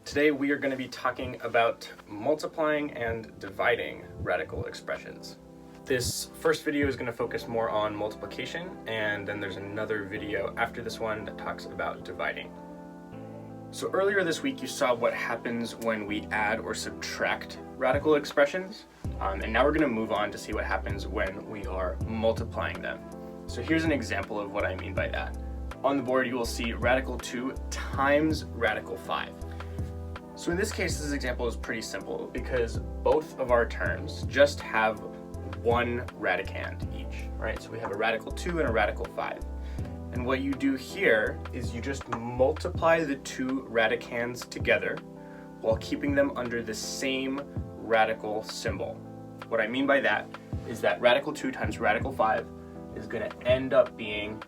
Today we are going to be talking about multiplying and dividing radical expressions. This first video is going to focus more on multiplication, and then there's another video after this one that talks about dividing. So earlier this week you saw what happens when we add or subtract radical expressions, and now we're going to move on to see what happens when we are multiplying them. So here's an example of what I mean by that. On the board you will see radical 2 times radical 5. So in this case, this example is pretty simple because both of our terms just have one radicand each, right? So we have a radical 2 and a radical 5. And what you do here is you just multiply the two radicands together while keeping them under the same radical symbol. What I mean by that is that radical 2 times radical 5 is going to end up being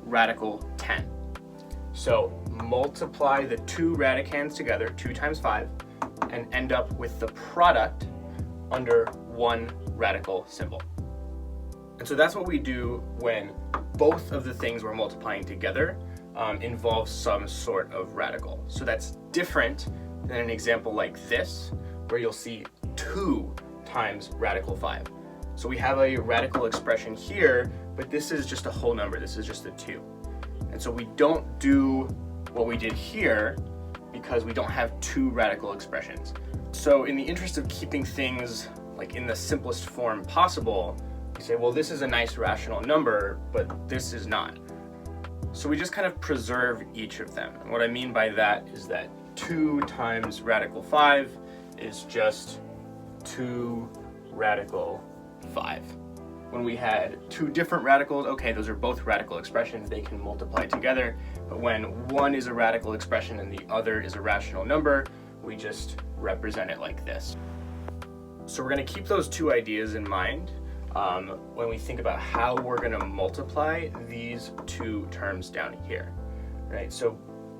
radical 10. So multiply the two radicands together, 2 times 5, and end up with the product under one radical symbol. And so that's what we do when both of the things we're multiplying together involve some sort of radical. So that's different than an example like this, where you'll see 2 times radical 5. So we have a radical expression here, but this is just a whole number. This is just a 2. And so we don't do what we did here because we don't have two radical expressions. So in the interest of keeping things like in the simplest form possible, we say, well, this is a nice rational number, but this is not. So we just kind of preserve each of them. And what I mean by that is that 2 times radical 5 is just 2 radical 5. When we had two different radicals, okay, those are both radical expressions, they can multiply together. But when one is a radical expression and the other is a rational number, we just represent it like this. So we're going to keep those two ideas in mind when we think about how we're going to multiply these two terms down here, right? So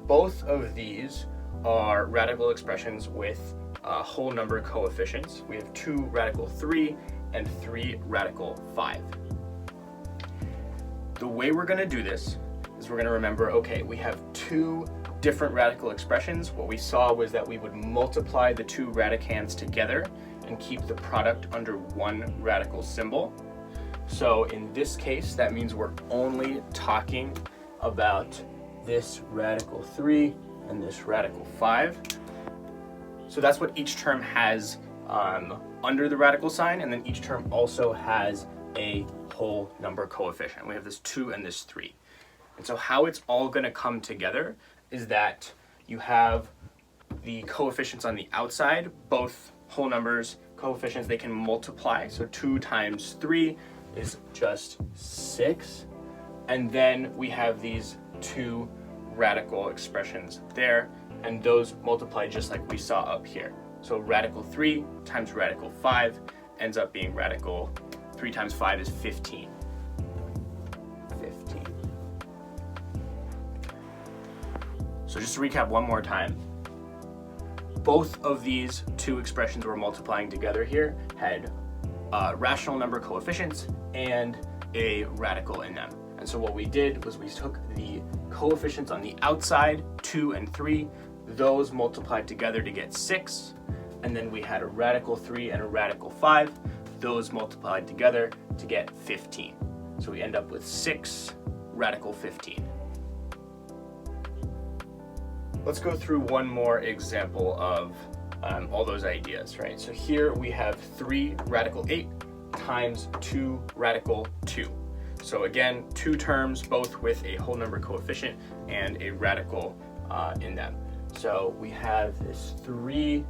both of these are radical expressions with whole number coefficients. We have 2 radical 3 and 3 radical 5. The way we're going to do this is we're going to remember, okay, we have two different radical expressions. What we saw was that we would multiply the two radicands together and keep the product under one radical symbol. So in this case, that means we're only talking about this radical 3 and this radical 5. So that's what each term has under the radical sign, and then each term also has a whole number coefficient. We have this 2 and this 3. And so how it's all going to come together is that you have the coefficients on the outside, both whole numbers coefficients, they can multiply. So 2 times 3 is just 6. And then we have these two radical expressions there, and those multiply just like we saw up here. So radical 3 times radical 5 ends up being radical 3 times 5 is 15. 15. So just to recap one more time, both of these two expressions we're multiplying together here had rational number coefficients and a radical in them. And so what we did was we took the coefficients on the outside, 2 and 3, those multiplied together to get 6. And then we had a radical 3 and a radical 5. Those multiplied together to get 15. So we end up with 6 radical 15. Let's go through one more example of all those ideas, right? So here we have 3 radical 8 times 2 radical 2. So again, two terms, both with a whole number coefficient and a radical in them. So we have this 3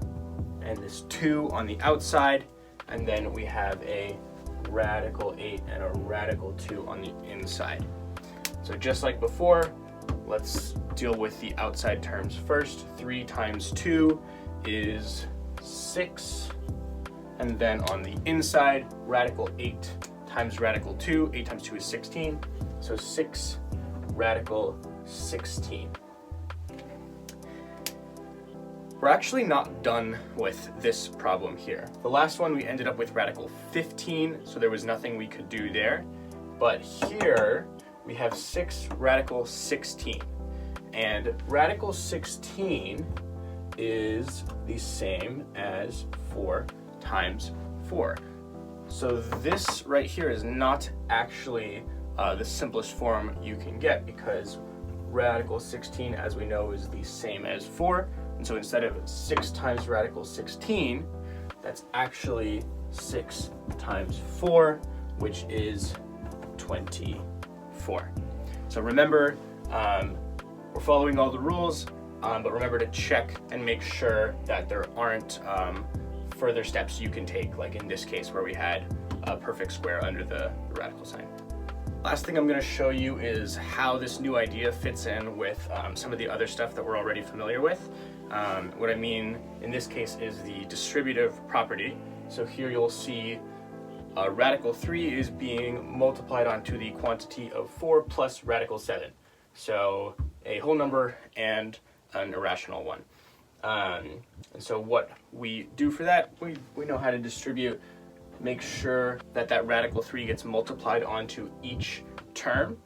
and this 2 on the outside, and then we have a radical 8 and a radical 2 on the inside. So just like before, let's deal with the outside terms first. 3 times 2 is 6, and then on the inside, radical 8 times radical 2, 8 times 2 is 16, so 6 radical 16. We're actually not done with this problem here. The last one we ended up with radical 15, so there was nothing we could do there. But here we have 6 radical 16. And radical 16 is the same as 4 times 4. So this right here is not actually the simplest form you can get, because radical 16, as we know, is the same as 4. And so instead of 6 times radical 16, that's actually 6 times 4, which is 24. So remember, we're following all the rules, but remember to check and make sure that there aren't further steps you can take, like in this case where we had a perfect square under the radical sign. Last thing I'm going to show you is how this new idea fits in with some of the other stuff that we're already familiar with. What I mean in this case is the distributive property. So here you'll see radical 3 is being multiplied onto the quantity of 4 plus radical 7. So a whole number and an irrational one. And so what we do for that, we know how to distribute. Make sure that that radical 3 gets multiplied onto each term.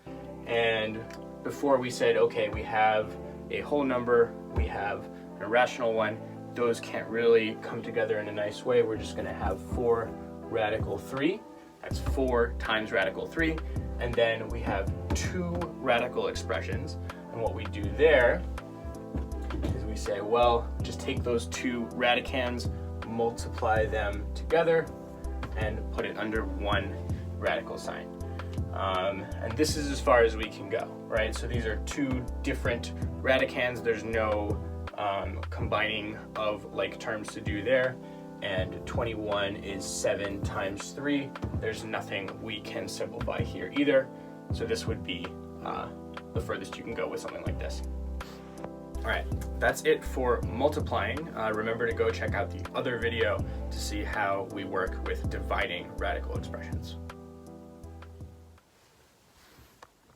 And before we said, okay, we have a whole number, we have an irrational one, those can't really come together in a nice way. We're just going to have 4 radical 3. That's 4 times radical 3. And then we have 2 radical expressions. And what we do there is we say, well, just take those 2 radicands, multiply them together, and put it under one radical sign. And this is as far as we can go, right? So these are 2 different radicands. There's no combining of like terms to do there. And 21 is 7 times 3. There's nothing we can simplify here either. So this would be the furthest you can go with something like this. All right, that's it for multiplying. Remember to go check out the other video to see how we work with dividing radical expressions.